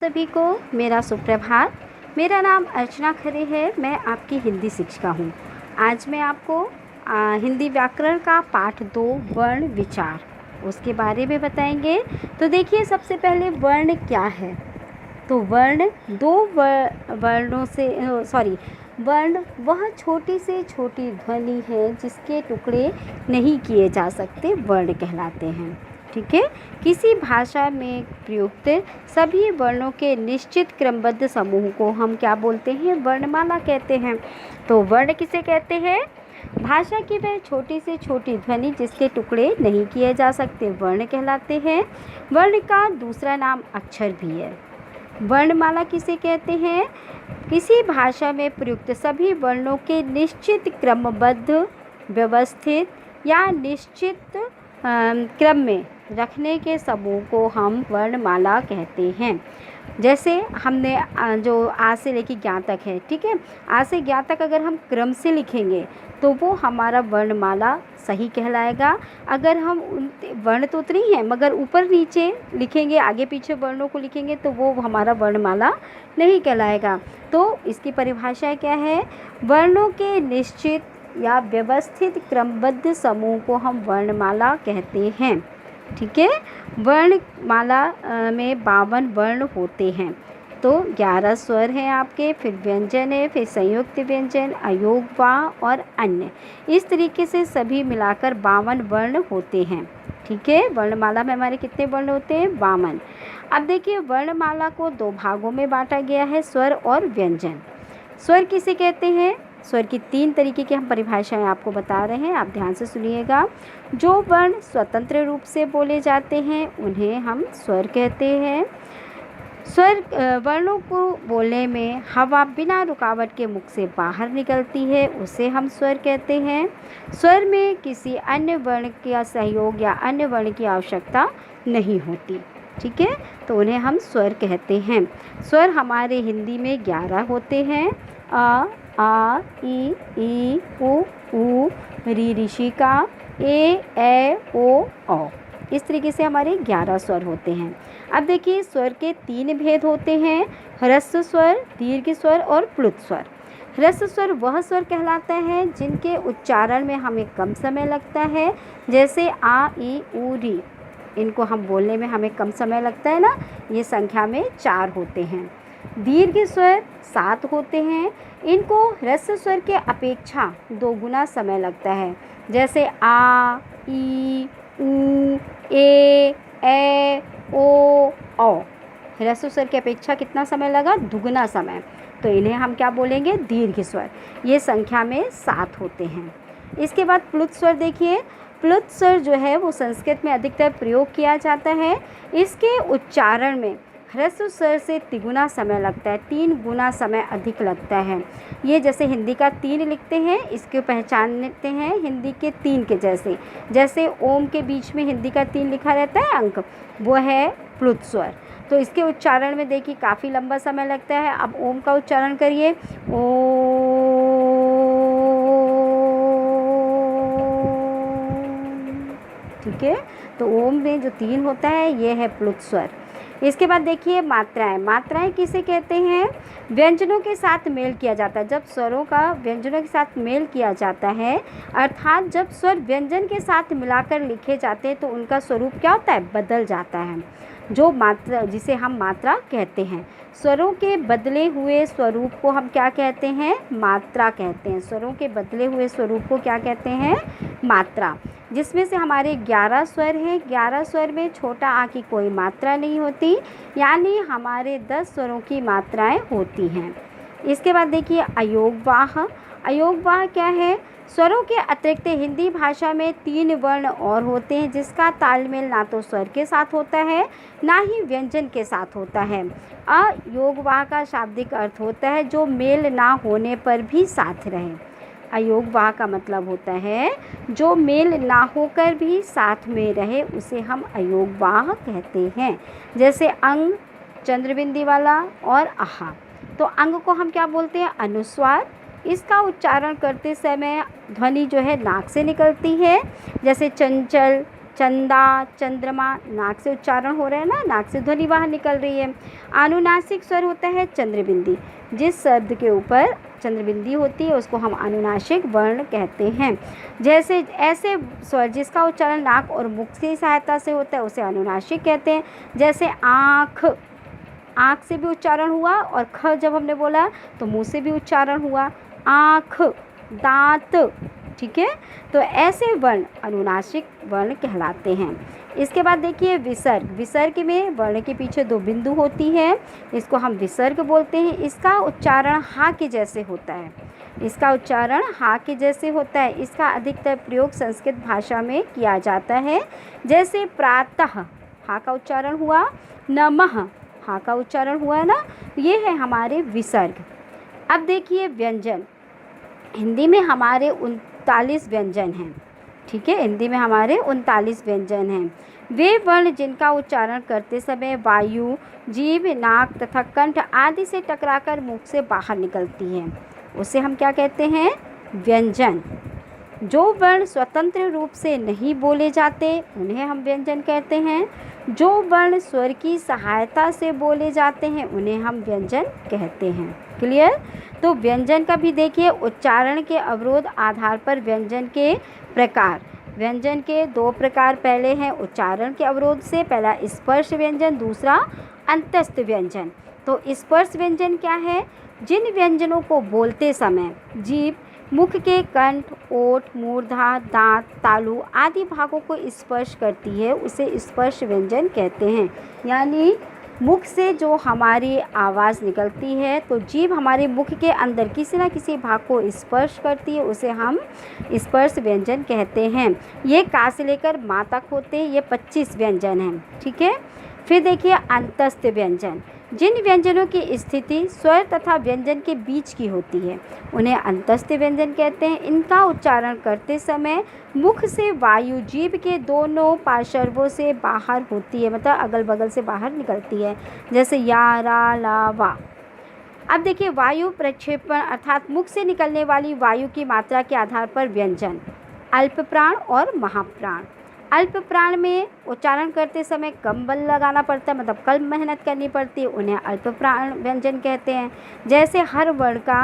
सभी को मेरा सुप्रभात। मेरा नाम अर्चना खरे है। मैं आपकी हिंदी शिक्षिका हूँ। आज मैं आपको हिंदी व्याकरण का पाठ 2 वर्ण विचार उसके बारे में बताएंगे। तो देखिए, सबसे पहले वर्ण क्या है। तो वर्ण वर्ण वह छोटी से छोटी ध्वनि है जिसके टुकड़े नहीं किए जा सकते, वर्ण कहलाते हैं। ठीक है। किसी भाषा में प्रयुक्त सभी वर्णों के निश्चित क्रमबद्ध समूह को हम क्या बोलते हैं? वर्णमाला कहते हैं। तो वर्ण किसे कहते हैं? भाषा की वह छोटी से छोटी ध्वनि जिसके टुकड़े नहीं किए जा सकते, वर्ण कहलाते हैं। वर्ण का दूसरा नाम अक्षर भी है। वर्णमाला किसे कहते हैं? किसी भाषा में प्रयुक्त सभी वर्णों के निश्चित क्रमबद्ध, व्यवस्थित या निश्चित क्रम में रखने के समूह को हम वर्णमाला कहते हैं। जैसे हमने जो आ से लेकर ज्ञा तक है, ठीक है, आ से ज्ञा तक अगर हम क्रम से लिखेंगे तो वो हमारा वर्णमाला सही कहलाएगा। अगर हम वर्ण तो उतनी है मगर ऊपर नीचे लिखेंगे, आगे पीछे वर्णों को लिखेंगे, तो वो हमारा वर्णमाला नहीं कहलाएगा। तो इसकी परिभाषा क्या है? वर्णों के निश्चित या व्यवस्थित क्रमबद्ध समूह को हम वर्णमाला कहते हैं। ठीक है। वर्णमाला में 52 वर्ण होते हैं। तो 11 स्वर हैं आपके, फिर व्यंजन है, फिर संयुक्त व्यंजन, अयोग, वाह और अन्य। इस तरीके से सभी मिलाकर 52 वर्ण होते हैं। ठीक है। वर्णमाला में हमारे कितने वर्ण होते हैं? 52। अब देखिए, वर्णमाला को 2 भागों में बांटा गया है, स्वर और व्यंजन। स्वर किसे कहते हैं? स्वर की 3 तरीके की हम परिभाषाएं आपको बता रहे हैं, आप ध्यान से सुनिएगा। जो वर्ण स्वतंत्र रूप से बोले जाते हैं उन्हें हम स्वर कहते हैं। स्वर वर्णों को बोलने में हवा बिना रुकावट के मुख से बाहर निकलती है, उसे हम स्वर कहते हैं। स्वर में किसी अन्य वर्ण का सहयोग या अन्य वर्ण की आवश्यकता नहीं होती। ठीक है। तो उन्हें हम स्वर कहते हैं। स्वर हमारे हिंदी में 11 होते हैं। आ, ई, उ, री ऋषिका, ए, ओ। इस तरीके से हमारे 11 स्वर होते हैं। अब देखिए, स्वर के 3 भेद होते हैं, ह्रस्व स्वर, दीर्घ स्वर और प्लुत स्वर। ह्रस्व स्वर वह स्वर कहलाता है जिनके उच्चारण में हमें कम समय लगता है, जैसे आ, ई, उ, री। इनको हम बोलने में हमें कम समय लगता है ना, ये संख्या में 4 होते हैं। दीर्घ स्वर 7 होते हैं। इनको ह्रस्व स्वर के अपेक्षा 2 गुना समय लगता है, जैसे आ, ई, उ, ए, ओ। ह्रस्व स्वर की अपेक्षा कितना समय लगा? दुगुना समय। तो इन्हें हम क्या बोलेंगे? दीर्घ स्वर। ये संख्या में 7 होते हैं। इसके बाद प्लुत स्वर देखिए। प्लुत स्वर जो है वो संस्कृत में अधिकतर प्रयोग किया जाता है। इसके उच्चारण में ह्रस्व स्वर से तिगुना समय लगता है, 3 गुना समय अधिक लगता है। ये जैसे हिंदी का 3 लिखते हैं, इसको पहचानते हैं हिंदी के 3 के जैसे ओम के बीच में हिंदी का 3 लिखा रहता है अंक, वो है प्लुत स्वर। तो इसके उच्चारण में देखिए काफ़ी लंबा समय लगता है। अब ओम का उच्चारण करिए, ओ। ठीक है। तो ओम में जो 3 होता है ये है प्लुत स्वर। इसके बाद देखिए मात्राएं। मात्राएं किसे कहते हैं? व्यंजनों के साथ मेल किया जाता है। जब स्वरों का व्यंजनों के साथ मेल किया जाता है, अर्थात जब स्वर व्यंजन के साथ मिलाकर लिखे जाते हैं तो उनका स्वरूप क्या होता है? बदल जाता है। जो मात्रा, जिसे हम मात्रा कहते हैं। स्वरों के बदले हुए स्वरूप को हम क्या कहते हैं? मात्रा कहते हैं। स्वरों के बदले हुए स्वरूप को क्या कहते हैं? मात्रा। जिसमें से हमारे 11 स्वर हैं। 11 स्वर में छोटा आ की कोई मात्रा नहीं होती, यानी हमारे 10 स्वरों की मात्राएं होती हैं। इसके बाद देखिए अयोगवाह। अयोगवाह क्या है? स्वरों के अतिरिक्त हिंदी भाषा में 3 वर्ण और होते हैं जिसका तालमेल ना तो स्वर के साथ होता है ना ही व्यंजन के साथ होता है। अयोगवाह का शाब्दिक अर्थ होता है जो मेल ना होने पर भी साथ रहे। अयोगवाह का मतलब होता है जो मेल ना होकर भी साथ में रहे, उसे हम अयोगवाह कहते हैं। जैसे अंग, चंद्रबिंदी वाला और आहा। तो अंग को हम क्या बोलते हैं? अनुस्वार। इसका उच्चारण करते समय ध्वनि जो है नाक से निकलती है, जैसे चंचल, चंदा, चंद्रमा, नाक से उच्चारण हो रहा है ना, नाक से ध्वनि बाहर निकल रही है। अनुनासिक स्वर होता है चंद्रबिंदी, जिस शब्द के ऊपर चंद्रबिंदी होती है उसको हम अनुनासिक वर्ण कहते हैं। जैसे ऐसे स्वर जिसका उच्चारण नाक और मुख की सहायता से होता है उसे अनुनासिक कहते हैं। जैसे आँख, आँख से भी उच्चारण हुआ, और ख जब हमने बोला तो मुंह से भी उच्चारण हुआ, आँख, दांत, ठीक है। तो ऐसे वर्ण अनुनासिक वर्ण कहलाते हैं। इसके बाद देखिए विसर्ग। विसर्ग में वर्ण के पीछे दो बिंदु होती है, इसको हम विसर्ग बोलते हैं। इसका उच्चारण हा के जैसे होता है, इसका उच्चारण हा के जैसे होता है। इसका अधिकतर प्रयोग संस्कृत भाषा में किया जाता है। जैसे प्रातः, हा का उच्चारण हुआ, नमः, हा का उच्चारण हुआ ना, ये है हमारे विसर्ग। अब देखिए व्यंजन। हिंदी में हमारे 39 व्यंजन हैं, ठीक है। हिंदी में हमारे 39 व्यंजन हैं। वे वर्ण जिनका उच्चारण करते समय वायु जीभ, नाक तथा कंठ आदि से टकराकर मुख से बाहर निकलती है, उसे हम क्या कहते हैं? व्यंजन। जो वर्ण स्वतंत्र रूप से नहीं बोले जाते उन्हें हम व्यंजन कहते हैं। जो वर्ण स्वर की सहायता से बोले जाते हैं उन्हें हम व्यंजन कहते हैं। क्लियर? तो व्यंजन का भी देखिए, उच्चारण के अवरोध आधार पर व्यंजन के प्रकार। व्यंजन के दो प्रकार पहले हैं उच्चारण के अवरोध से, पहला स्पर्श व्यंजन, दूसरा अंतस्थ व्यंजन। तो स्पर्श व्यंजन क्या है? जिन व्यंजनों को बोलते समय जीभ मुख के कंठ, ओठ, मूर्धा, दांत, तालु आदि भागों को स्पर्श करती है उसे स्पर्श व्यंजन कहते हैं। यानी मुख से जो हमारी आवाज़ निकलती है तो जीभ हमारे मुख के अंदर किसी न किसी भाग को स्पर्श करती है, उसे हम स्पर्श व्यंजन कहते हैं। ये का से लेकर माँ तक होते हैं, ये 25 व्यंजन हैं, ठीक है। फिर देखिए अंतस्थ व्यंजन। जिन व्यंजनों की स्थिति स्वर तथा व्यंजन के बीच की होती है उन्हें अंतस्थ व्यंजन कहते हैं। इनका उच्चारण करते समय मुख से वायु जीभ के दोनों पार्श्वों से बाहर होती है, मतलब अगल बगल से बाहर निकलती है, जैसे या, रा, ला, वा। अब देखिए वायु प्रक्षेपण अर्थात मुख से निकलने वाली वायु की मात्रा के आधार पर व्यंजन अल्प प्राण और महाप्राण। अल्प प्राण में उच्चारण करते समय कम बल लगाना पड़ता है, मतलब कम मेहनत करनी पड़ती है, उन्हें अल्प प्राण व्यंजन कहते हैं। जैसे हर वर्ण का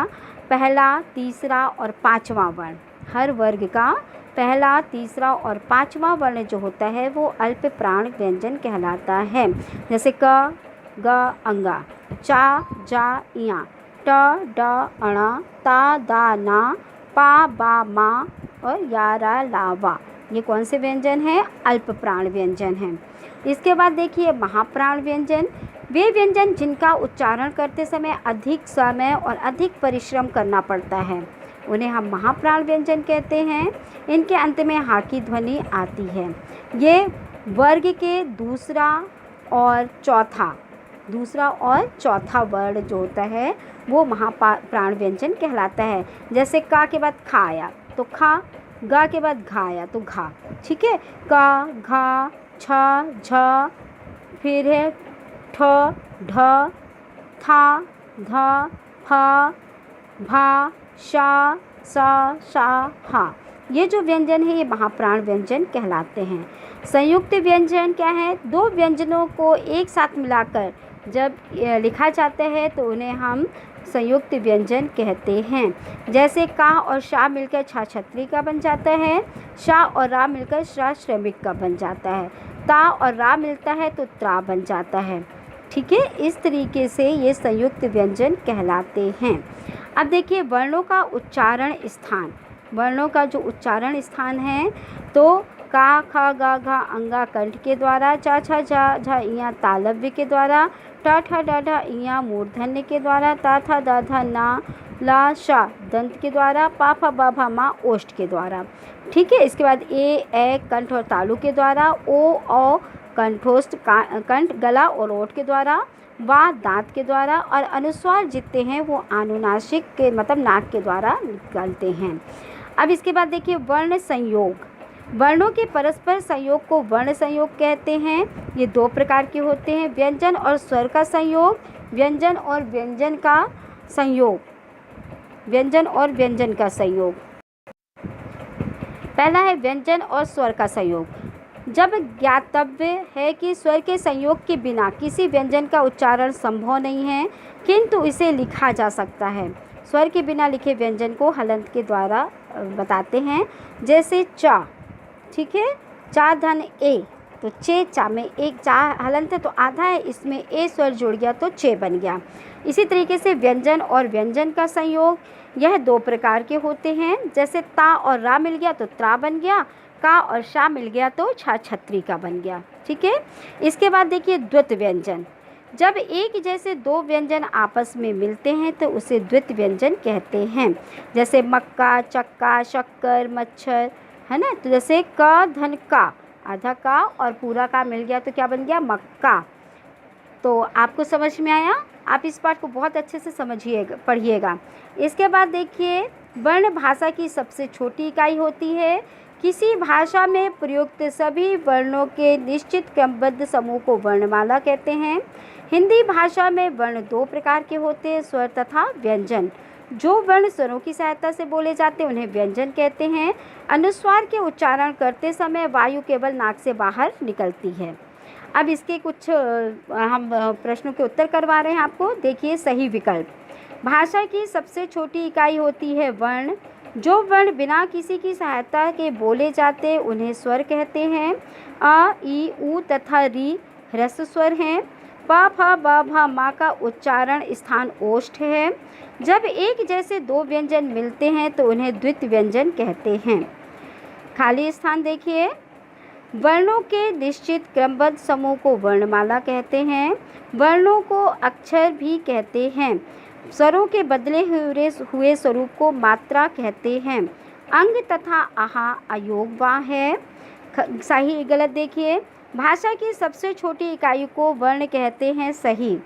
पहला, तीसरा और पांचवा वर्ण, हर वर्ग का पहला, तीसरा और पांचवा वर्ण जो होता है वो अल्प प्राण व्यंजन कहलाता है। जैसे क, ग, अंगा, चा, जा, इया, ट, ड, अणा, ता, दा, ना, पा, बा, मा और या, रा, ला, वा। ये कौन से व्यंजन हैं? अल्प प्राण व्यंजन हैं। इसके बाद देखिए महाप्राण व्यंजन। वे व्यंजन जिनका उच्चारण करते समय अधिक समय और अधिक परिश्रम करना पड़ता है उन्हें हम महाप्राण व्यंजन कहते हैं। इनके अंत में हा की ध्वनि आती है। ये वर्ग के दूसरा और चौथा वर्ण जो होता है वो महाप्राण व्यंजन कहलाता है। जैसे का के बाद खा आया तो खा, गा के बाद घा आया तो घा, ठीक है। का, घा, छ, झ, फिर है ठ, ढ, था, ध, फ, भा, शा, सा, शा, हा। ये जो व्यंजन है ये महाप्राण व्यंजन कहलाते हैं। संयुक्त व्यंजन क्या है? दो व्यंजनों को एक साथ मिलाकर जब लिखा जाता है तो उन्हें हम संयुक्त व्यंजन कहते हैं। जैसे का और शा मिलकर छा छतरी का बन जाता है, शा और रा मिलकर श्रा श्रमिक का बन जाता है, ता और रा मिलता है तो त्रा बन जाता है, ठीक है। इस तरीके से ये संयुक्त व्यंजन कहलाते हैं। अब देखिए वर्णों का उच्चारण स्थान। वर्णों का जो उच्चारण स्थान है तो का, ख, ग, घ, अंगा कंठ के द्वारा, चा, छा, झा, झा, इया तालव्य के द्वारा, ट, ठ, ड, ढ, इया मूर्धन्य के द्वारा, ता, था, दा, धा, ना, ला, शा दंत के द्वारा, पा, फा, बा, भा, मा ओष्ठ के द्वारा, ठीक है। इसके बाद ए कंठ और तालु के द्वारा, ओ कंठोष्ठ कंठ गला और ओठ के द्वारा, वा दांत के द्वारा और अनुस्वार जितने हैं वो अनुनासिक के मतलब नाक के द्वारा निकलते हैं। अब इसके बाद देखिए वर्ण संयोग। वर्णों के परस्पर संयोग को वर्ण संयोग कहते हैं। ये दो प्रकार के होते हैं, व्यंजन और स्वर का संयोग, व्यंजन और व्यंजन का संयोग, व्यंजन और व्यंजन का संयोग। पहला है व्यंजन और स्वर का संयोग। जब ज्ञातव्य है कि स्वर के संयोग के बिना किसी व्यंजन का उच्चारण संभव नहीं है, किंतु इसे लिखा जा सकता है। स्वर के बिना लिखे व्यंजन को हलंत के द्वारा बताते हैं, जैसे चा, ठीक है, चा धन ए, तो चे चा में एक चा हलंत है तो आधा है, इसमें ए स्वर जुड़ गया तो चे बन गया। इसी तरीके से व्यंजन और व्यंजन का संयोग यह दो प्रकार के होते हैं, जैसे ता और रा मिल गया तो त्रा बन गया, का और शा मिल गया तो छा छत्री का बन गया, ठीक है। इसके बाद देखिए द्वैत व्यंजन, जब एक जैसे दो व्यंजन आपस में मिलते हैं तो उसे द्वैत व्यंजन कहते हैं, जैसे मक्का, चक्का, शक्कर, मच्छर, है ना। तो जैसे क धन का, आधा का और पूरा का मिल गया तो क्या बन गया, मक्का। तो आपको समझ में आया, आप इस पाठ को बहुत अच्छे से समझिएगा, पढ़िएगा। इसके बाद देखिए वर्ण भाषा की सबसे छोटी इकाई होती है। किसी भाषा में प्रयुक्त सभी वर्णों के निश्चित क्रमबद्ध समूह को वर्णमाला कहते हैं। हिंदी भाषा में वर्ण दो प्रकार के होते हैं, स्वर तथा व्यंजन। जो वर्ण स्वरों की सहायता से बोले जाते हैं उन्हें व्यंजन कहते हैं। अनुस्वार के उच्चारण करते समय वायु केवल नाक से बाहर निकलती है। अब इसके कुछ हम प्रश्नों के उत्तर करवा रहे हैं आपको। देखिए सही विकल्प, भाषा की सबसे छोटी इकाई होती है वर्ण। जो वर्ण बिना किसी की सहायता के बोले जाते उन्हें स्वर कहते हैं। अ, ई, उ तथा री ह्रस्व स्वर हैं। प, फ, ब, भ, म का उच्चारण स्थान ओष्ठ है। जब एक जैसे दो व्यंजन मिलते हैं तो उन्हें द्वित व्यंजन कहते हैं। खाली स्थान देखिए, वर्णों के निश्चित क्रमबद्ध समूह को वर्णमाला कहते हैं। वर्णों को अक्षर भी कहते हैं। स्वरों के बदले हुए स्वरूप को मात्रा कहते हैं। अंग तथा आहा अयोगवा है। सही गलत देखिए, भाषा की सबसे छोटी इकाई को वर्ण कहते हैं। सही,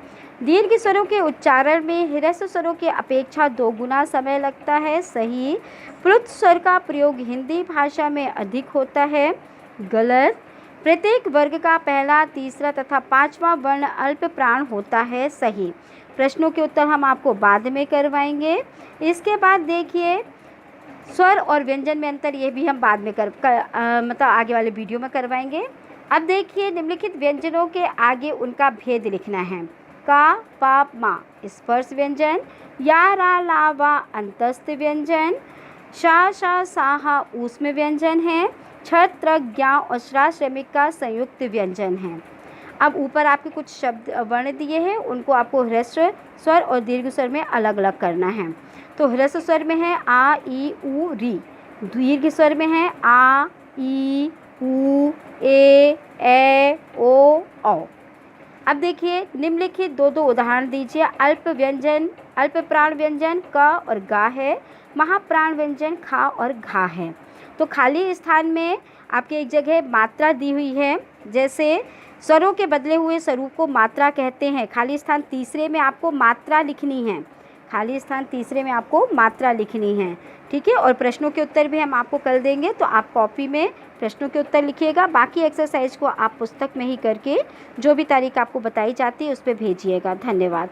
दीर्घ स्वरों के उच्चारण में ह्रस्व स्वरों की अपेक्षा 2 गुना समय लगता है। सही, प्लुत स्वर का प्रयोग हिंदी भाषा में अधिक होता है। गलत, प्रत्येक वर्ग का पहला, तीसरा तथा 5वां वर्ण अल्प प्राण होता है। सही, प्रश्नों के उत्तर हम आपको बाद में करवाएंगे। इसके बाद देखिए स्वर और व्यंजन में अंतर, ये भी हम बाद में मतलब आगे वाले वीडियो में करवाएंगे। अब देखिए निम्नलिखित व्यंजनों के आगे उनका भेद लिखना है। का, पा, मा स्पर्श व्यंजन, या, रा, ला, वा अंतस्थ व्यंजन, शा, शा, साहा ऊष्म व्यंजन है। छ, त्र, ज्ञा और श्रा श्रमिक का संयुक्त व्यंजन है। अब ऊपर आपके कुछ शब्द वर्ण दिए हैं, उनको आपको ह्रस्व स्वर और दीर्घ स्वर में अलग अलग करना है। तो ह्रस्व स्वर में है आ, ई, उ, री। दीर्घ स्वर में है आ, ई, उ, ए, ओ, औ। अब देखिए निम्नलिखित दो उदाहरण दीजिए। अल्प व्यंजन, अल्प प्राण व्यंजन क और गा है। महाप्राण व्यंजन खा और घा है। तो खाली स्थान में आपके एक जगह मात्रा दी हुई है, जैसे स्वरों के बदले हुए स्वरूप को मात्रा कहते हैं। खाली स्थान तीसरे में आपको मात्रा लिखनी है। खाली स्थान तीसरे में आपको मात्रा लिखनी है, ठीक है। और प्रश्नों के उत्तर भी हम आपको कल देंगे, तो आप कॉपी में प्रश्नों के उत्तर लिखिएगा। बाकी एक्सरसाइज को आप पुस्तक में ही करके जो भी तारीख आपको बताई जाती है उस पर भेजिएगा। धन्यवाद।